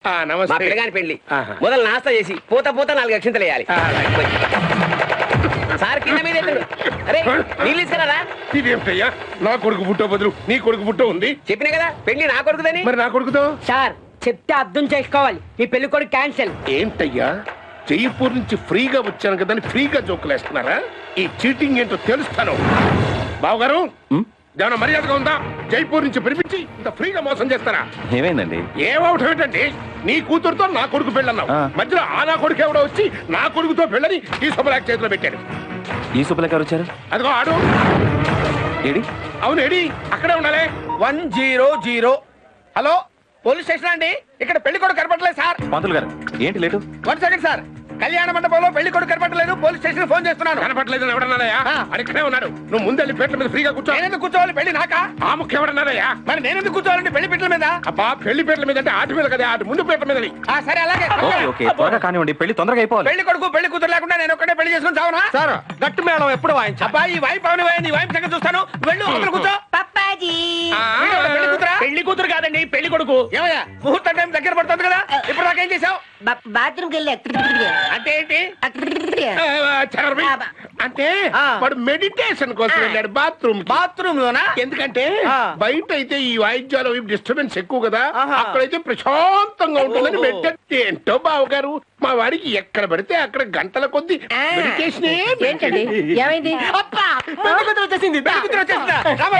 నమస్తే. మా పిల్లగాని పెళ్లి ఆహా. మొదలు నాస్తా చేసి పూత 4 అక్షింతలు వేయాలి. సార్ కింద మీద ఎత్తుడు. అరే నీళ్ళు ఇస్తారా? ఇదేమిటయ్యా, నా కొడుకు పుట్టో బదులు నీ కొడుకు పుట్టో ఉంది. చెప్పినా కదా పెళ్లి నా కొడుకుదని. మరి నా కొడుకుతో సార్ చెప్తే అర్థం చేసుకోవాలి. ఈ పెళ్లి కొడుకు క్యాన్సిల్. ఏంటయ్యా, జైపూర్ నుంచి ఫ్రీగా వచ్చాను కదా అని ఫ్రీగా జోకులేస్తున్నారా? ఈ చీటింగ్ ఏంటో తెలుస్తాను. బావగారు ఏమైనా మర్యాదగా ఉందా? జైపూర్ నుంచి పిలిపించి ఇంత ఫ్రీగా మోసం చేస్తారా? ఏమైందండి? ఏమవటం ఏంటండి, నీ కూతురుతో నా కొడుకు పెళ్ళన్నావు, మధ్యలో ఆ నా కొడుకు ఎవడో వచ్చి నా కొడుకుతో పెళ్ళని ఈ శుభలేఖ చేతిలో పెట్టాడు. ఈ శుభలేఖ ఎవరు వచ్చారు? అదిగో ఆడు. ఏడి? అవును ఏడి, అక్కడే ఉండాలి. 100. హలో పోలీస్ స్టేషన్ అండి, ఇక్కడ పెళ్లి కొడుకు కనపడలేదు సార్. పంతులు గారు ఏంటి లేటు? 1 సెకండ్ సార్, కళ్యాణ మండపంలో పెళ్లి కొడుకు కనపడలేదు, పోలీస్ స్టేషన్ ఫోన్ చేస్తున్నాను. కనపట్లేదు ఎవడన్నారయ్యా? అడిక్కడే ఉన్నాడు. నువ్వు ముందెళ్ళి పీటల మీద ఫ్రీగా కూర్చో. నేనెందుకు కూర్చోవాలి? పెళ్లి నాకా? ఆ ముఖ్యం ఎవడన్నారయ్యా? మరి నేనెందుకు కూర్చోవాలండి పెళ్లి పీటల మీద? అబ్బా, పెళ్లి పీటల మీద అంటే ఆటి మీద కదా, ఆటి ముందు పీటల మీద. సరే అలాగే. ఓకే ఓకే, త్వరగా కానివ్వండి, పెళ్లి తొందరగా అయిపోవాలి. పెళ్లి కొడుకు పెళ్లి కూతురు లేకుండా నేను ఒక్కడే పెళ్లి చేసుకుని చావునా? సార్ గట్టు మేళం ఎప్పుడు వాయించా? అబ్బా ఈ వైపు అవును నీ వైపు సంగతి చూస్తాను. వెళ్ళు అక్కడ కూర్చో. పప్పాజీ పెళ్లి కూతురా? పెళ్లి కూతురు కాదండి, పెళ్లి కొడుకు. ఏమయ్యా ముహూర్తం టైం దగ్గర పడుతుంది కదా, ఇప్పుడు దాకేం చేసావు? బాత్రూమ్కి వెళ్ళి అంటే ఏంటి? చరవి. అంటే వాడు మెడిటేషన్ కోసం వెళ్ళాడు బాత్రూమ్. బాత్రూమ్ లోనా? ఎందుకంటే బయట అయితే ఈ వాయిద్యాలు డిస్టర్బెన్స్ ఎక్కువ కదా, ఆహా. అక్కడైతే ప్రశాంతంగా ఉంటుందని మెడిటేషన్. ఏంటో బావగారు, మా వాడికి ఎక్కడ పడితే అక్కడ గంటల కొద్ది మెడిటేషన్. ఏంటండి ఏమైంది? అబ్బా పెళ్లి కూతురు వచ్చేసింది. పెళ్లి కూతురు వచ్చేసిందా? రామా,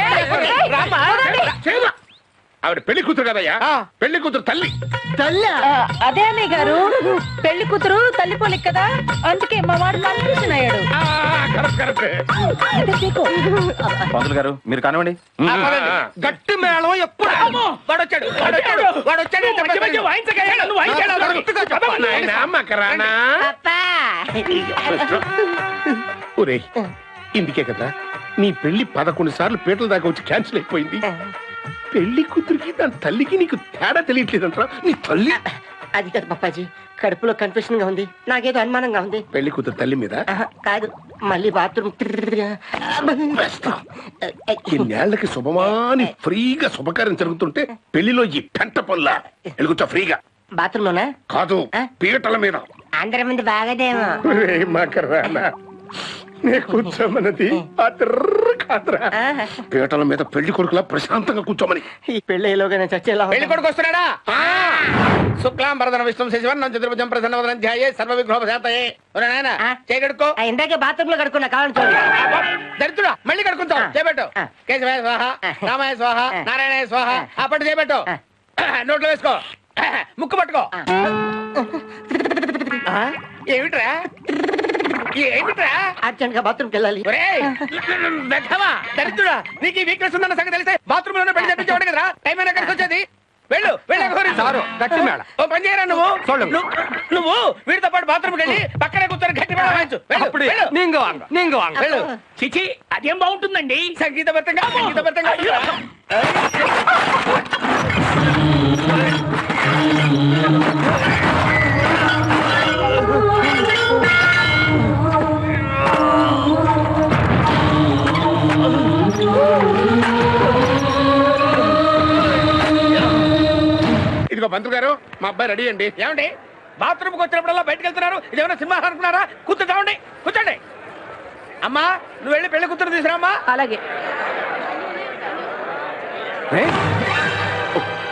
రామా. ఆవిడ పెళ్లి కూతురు కదయ్యా, పెళ్లి కూతురు తల్లి. అదే అన్నయ్య గారు, పెళ్లి కూతురు తల్లి పోలిక కదా, అందుకే మా వాడు కన్ఫ్యూజన్ అయ్యాడు. కరెక్ట్. పంతులు గారు మీరు కానివ్వండి. గట్టి మేళం ఎప్పుడు? వాడొచ్చాడు వాడొచ్చాడు వాడొచ్చాడు. మధ్య మధ్య వాయించగలరా? నువ్వు వాయించగలరా? నాయనా, మకరానా. ఒరేయ్, ఇందుకే కదా నీ పెళ్లి 11 సార్లు పీటల దాకా వచ్చి క్యాన్సిల్ అయిపోయింది. పెళ్లి కూతురికి దాని తల్లికి నీకు తేడా తెలియట్లేదంటారా? నీ తల్లి అది కాదు పప్పాజీ, కడుపులో కన్ఫ్యూజన్ గా ఉంది, నాకేదో అనుమానంగా ఉంది. పెళ్లి కూతురు తల్లి మీద కాదు, మళ్ళీ బాత్రూమ్. ఇన్నేళ్లకి శుభమాని ఫ్రీగా శుభకార్యం జరుగుతుంటే పెళ్లిలో ఈ పెంట పనుల ఎలుగుతా ఫ్రీగా బాత్రూమ్ లోనా? కాదు, పీటల మీద. అందరి ముందు బాగదేమో. మకరానా, నీ కూర్చోమన్నది ఆ తిర్ర కాదురా. పీటల మీద పెళ్లి కొడుకులా ప్రశాంతంగా కూర్చోమని. ఈ పెళ్లిలోగా నేను చచ్చేలా పెళ్లి కొడుకు వస్తున్నాడా? శుక్లాం వరదన విష్ణు శశివర్ణం చతుర్భుజం ప్రసన్నవదనం ధ్యాయే సర్వ విఘ్నోపశాంతయే. ఒరే నాయనా, చేయి కడుక్కో. ఇందాకే బాత్రూమ్ లో కడుక్కున్నా, కావాలని చూడండి. దరిద్రుడా, మళ్ళీ కడుక్కుంటావు. చేపెట్టు. కేశవాయ స్వాహ, రామాయ స్వాహ, నారాయణాయ స్వాహ. ఆ పట్టు చేపెట్టు. నోట్లో వేసుకో, ముక్కు పట్టుకో. ఏమిట్రా ఏమిట్రా? అర్జెంట్ గా బాత్రూమ్కి వెళ్ళాలి. దరిద్రుడా, నీకు ఈ వీక్నెస్ ఉందన్న సంగతి తెలిస్తే బాత్రూమ్ లోనే పెళ్లి చెప్పించేవాడు కదరా. టైం అయినా కలిసి వచ్చేది. వెళ్ళు వెళ్ళు. గట్టి మేళ. ఓ పని చేయరా, నువ్వు వీడితో పాటు బాత్రూమ్కి వెళ్ళి పక్కనే కూర్చొని గట్టి మేళ వాయించు. వెళ్ళు. చిచి, అదేం బాగుంటుందండి. సంగీతబద్ధంగా ఇదిగో పంతులు గారు, మా అబ్బాయి రెడీ అండి. ఏమండి బాత్రూమ్కి వచ్చినప్పుడల్లా బయటకు వెళ్తున్నారు? ఇదేమైనా సినిమా అనుకున్నారా? కూర్చోండి కూర్చోండి. అమ్మా నువ్వు వెళ్ళి పెళ్లి కూతురు తీసుకురామ్మా. అలాగే.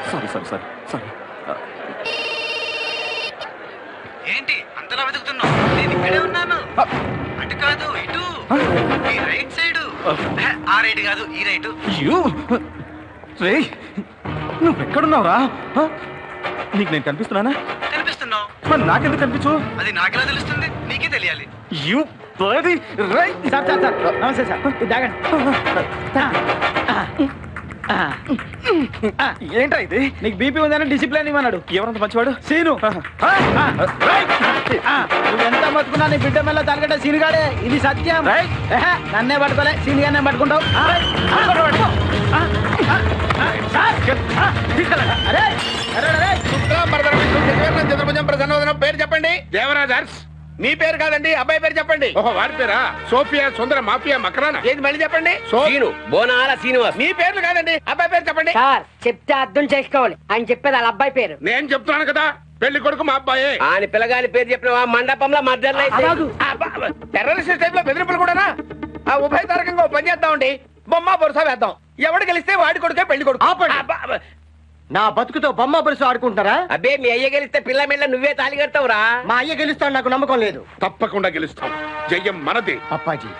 Sorry sorry sorry sorry. ఏంటి అంతలా వెతుకుతున్నావు? నేను ఇక్కడే ఉన్నాను. అటు కాదు ఇటు, ఈ రైట్ సైడ్. ఆ రైట్ కాదు, ఈ రైట్. రే నువ్వెక్కడున్నావురా? నీకు నేను కనిపిస్తున్నానా? కనిపిస్తున్నావు. మరి నాకెందుకు కనిపించు? అది నాకెలా తెలుస్తుంది? నీకే తెలియాలి. నమస్తే సార్, ఏంటా ఇది? నీకు బీపీ ఉందని డిసిప్లిన్ ఇవ్వన్నాడు. ఎవరంత మంచివాడు? సీను. నువ్వు ఎంత బతుకున్నా నీ బిడ్డ మెల్ల తలగట్ట సీనుగాడే, ఇది సత్యం. నన్నే పట్టుకోలే, సీనుగానే పట్టుకుంటావు. శుక్లాం వరదన విష్ణు శశివర్ణం చతుర్భుజం ప్రసన్నవదనం. పేరు చెప్పండి. దేవరాజర్స్. మీ పేరు కాదండి, అబ్బాయి పేరు చెప్పండి. ఓహో వాడి పేరా? సోఫియా, సుందర, మాఫియా, మకరానా? ఏది మళ్ళీ చెప్పండి. సీను బోనాల శ్రీనివాస్. మీ పేర్లు కాదండి, అబ్బాయి పేరు చెప్పండి. సార్ చెప్తే అర్థం చేసుకోవాలి. ఆయన చెప్పేది వాళ్ళ అబ్బాయి పేరు. నేను చెప్తున్నాను కదా, పెళ్లి కొడుకు మా అబ్బాయే. ఆయన పిల్లగాని పేరు చెప్పిన మండపంలో మర్డర్లు అయితే టెర్రరిస్ట్ టైప్ లో బెదిరింపులు కూడానా? ఆ ఉభయతారకంగా ఓ పని చేద్దామండి, బొమ్మ బొరుస వేద్దాం. ఎవడు గెలిస్తే వాడి కొడుకే పెళ్లి కొడుకు. ఆపండి. నా బతుకుతో బొమ్మ బరుసు ఆడుకుంటారా? అబ్బే మీ అయ్య గెలిస్తే పిల్ల మెళ్ళ నువ్వే తాళి కడతావురా. మా అయ్య గెలుస్తాడు, నాకు నమ్మకం లేదు. తప్పకుండా గెలుస్తాం, జయం మనదే. అప్పాజీ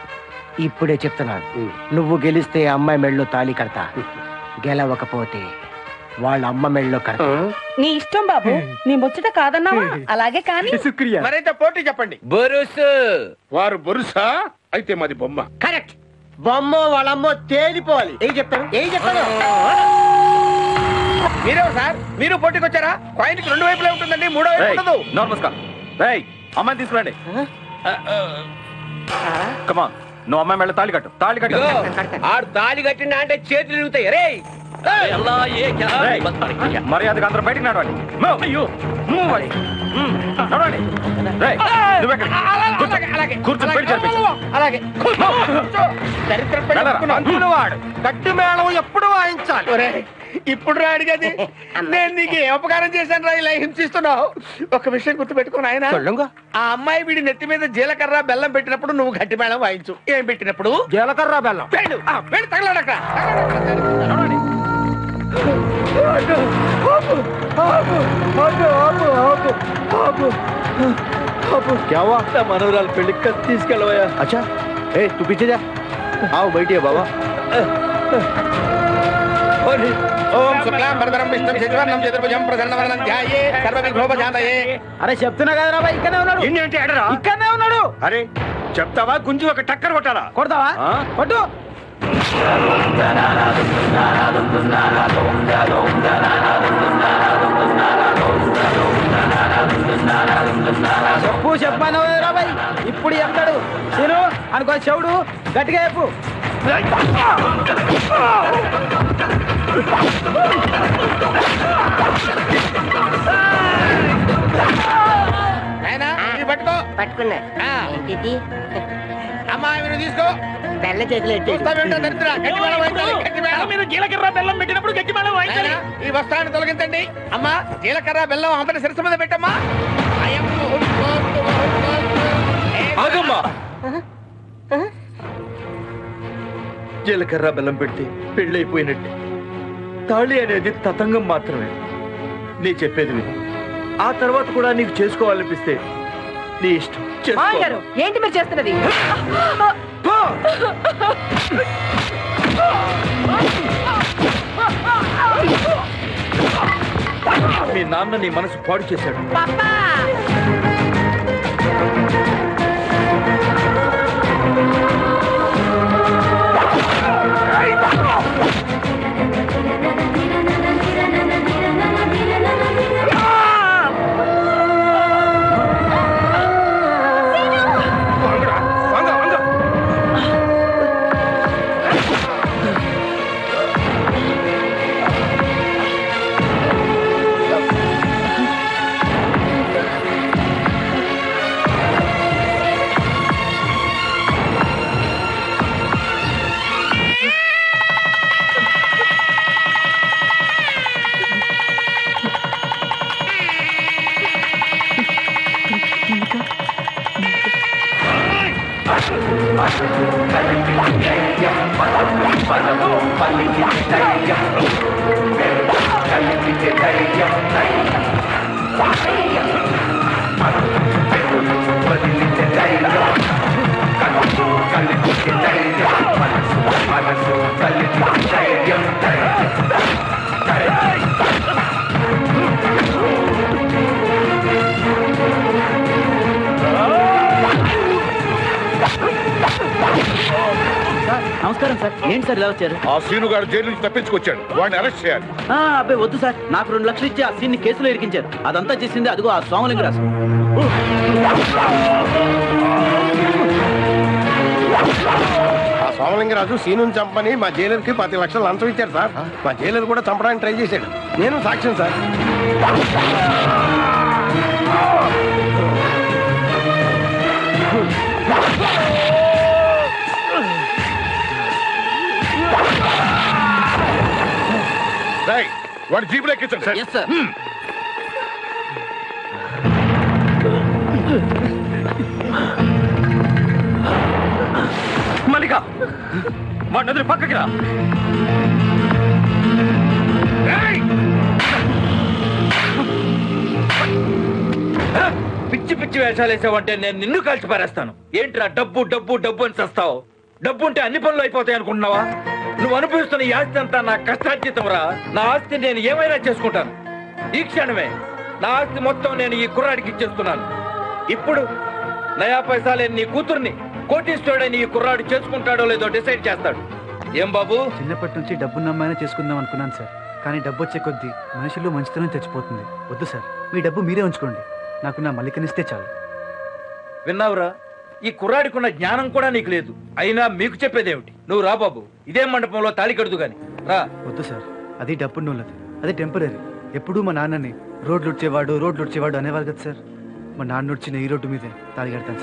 ఇప్పుడే చెప్తున్నాను, నువ్వు గెలిస్తే అమ్మాయి మెళ్ళలో తాళి కడతా, గెలవకపోతే వాళ్ళ అమ్మ మెళ్ళలో కడతా. నీ ఇష్టం బాబు, నీ ముచ్చట కాదన్నావా? అలాగే కానీ శుక్రియా. మరైతే పోటీ చెప్పండి. బొరుసు. వారు బొరుసా, అయితే మాది బొమ్మ. కరెక్ట్. బొమ్మ వాళ్ళమ్మో తేలిపోవాలి. ఏం చెప్తాను మీరే సార్, మీరు పోటీకి వచ్చారా? కాయిన్ కి 2 వైపులే ఉంటుందండి, 3వ వైపు ఉండదు. నమస్కారం. అమ్మాయిని తీసుకురండి. కమాన్, నువ్వు అమ్మాయి మెళ్ళ తాళి కట్టు. ఇదిగో, ఆడు తాళి కట్టిండా అంటే చేతులు ఇరుగుతాయి. రే మర్యాదగా అందరూ బయటకు నడవండి. నడవండి. కూర్చొని పెళ్లి జరిపించు. అలాగే చరిత్ర వాడు గట్టి మేళం ఎప్పుడు వాయించాలి. ఒరేయ్, ఇప్పుడు రా అడిగేది. నేను నీకు ఏ ఉపకారం చేశాను రా ఇలా హింసిస్తున్నావు? ఒక విషయం గుర్తుపెట్టుకుని ఆయన, ఆ అమ్మాయి వీడి నెత్తి మీద జీలకర్ర బెల్లం పెట్టినప్పుడు నువ్వు గట్టి మేళం వాయించు. ఏం పెట్టినప్పుడు? జీలకర్ర బెల్లం. వెళ్ళి తగలడక్క. మనవరాలు పెళ్లి తీసుకెళ్ళవయ్యా. అచ్చా ఏ తు పీछे जा आओ बैठिए बाबा. ఓం శుక్లాం వరదరం విష్ణుం శశివర్ణం చతుర్భుజం ప్రసన్నవదనం ధ్యాయే సర్వవిఘ్నోపశాంతయే. అరే చెప్తున్నా కదరా బాయ్, ఇక్కడనే ఉన్నాడు. ఏంటి అడరా? ఇక్కడనే ఉన్నాడు. అరే చెప్తావా, గుంజు ఒక టక్కర్ కొట్టాలా? కొడతావా? కొట్టు. చెప్పాను బాయ్, ఇప్పుడు చెప్తాడు. నేను అనుకో చెవుడు గట్టిగా చెప్పు. పట్టుకున్నా. అమ్మా మీరు తీసుకో. బెల్ల చేతులు చూస్తామేంటో దరిద్ర. గట్టి మేళం వాయించాలి, గట్టి మేళం. మీరు జీలకర్ర బెల్లం పెట్టినప్పుడు గట్టి మేళం వాయించాలి. ఈ వస్త్రాన్ని తొలగించండి. అమ్మా జీలకర్ర బెల్లం అంతటి శిరస్సు మీద పెట్టమ్మా. ఆగమ్మా. జీలకర్ర బెల్లం పెడితే పెళ్ళైపోయినట్టే. తాళి అనేది తతంగం మాత్రమే. నీ చెప్పేది విను. ఆ తర్వాత కూడా నీకు చేసుకోవాలనిపిస్తే నీ ఇష్టం. మామగారు ఏంటి మీరు చేస్తున్నది? మీ నాన్న నీ మనసు పాడు చేశాడు. నమస్కారం సార్. ఏంటి సార్ ఇలా వచ్చారు? ఆ సీను గారు జైలు నుంచి తప్పించుకొచ్చాడు, వాడిని అరెస్ట్ చేయాలి. అబ్బాయి వద్దు సార్, నాకు 2 లక్షలు ఇచ్చి ఆ సీన్ని కేసులో ఇరికించారు. అదంతా చేసింది అదిగో ఆ సోమలింగరాజు. ఆ సోమలింగరాజు సీనుని చంపని మా జైలర్ కి 10 లక్షలు లంచం ఇచ్చారు సార్. మా జైలర్ కూడా చంపడానికి ట్రై చేశాడు. నేను సాక్ష్యం సార్. వాడి జీపులో ఎక్కించండి. Yes sir. మల్లిక వాడిని వదిలి పక్కకి రా. ఏయ్! పిచ్చి పిచ్చి వేషాలు వేసావంటే నేను నిన్ను కలిసి పారేస్తాను. ఏంట్రా డబ్బు డబ్బు డబ్బు అని చస్తావు? డబ్బు ఉంటే అన్ని పనులు అయిపోతాయి అనుకుంటున్నావా? నువ్వు అనుభవిస్తున్న ఈ ఆస్తి అంతా నా కష్టార్జితం రా. నా ఆస్తి నేను ఏమైనా చేసుకుంటాను. ఈ క్షణమే నా ఆస్తి మొత్తం నేను ఈ కుర్రాడికి ఇచ్చేస్తున్నాను. ఇప్పుడు నయా పైసా లేని నీ కూతుర్ని కోటీశ్వరుడని ఈ కుర్రాడు చేసుకుంటాడో లేదో డిసైడ్ చేస్తాడు. ఏం బాబు? చిన్నప్పటి నుంచి డబ్బున్న అమ్మాయినా చేసుకుందాం అనుకున్నాను సార్, కానీ డబ్బు వచ్చే కొద్దీ మనుషుల్లో మంచితనం చచ్చిపోతుంది. వద్దు సార్, మీ డబ్బు మీరే ఉంచుకోండి. నాకు నా మల్లికనిస్తే చాలు. విన్నావురా? ఈ కుర్రాడికున్న జ్ఞానం కూడా నీకు లేదు. అయినా మీకు చెప్పేదేమిటి? నువ్వు రా బాబు, ఇదే మండపంలో తాళి కడుదు గాని రా. వద్దు సార్, అది డబ్బు నూలదు, అది టెంపరీ. ఎప్పుడూ మా నాన్నని రోడ్లు ఉడ్చేవాడు అనేవారు కదా సార్. మా నాన్న ఉడ్చిన ఈ రోడ్డు మీదే తాళి కడతాను సార్.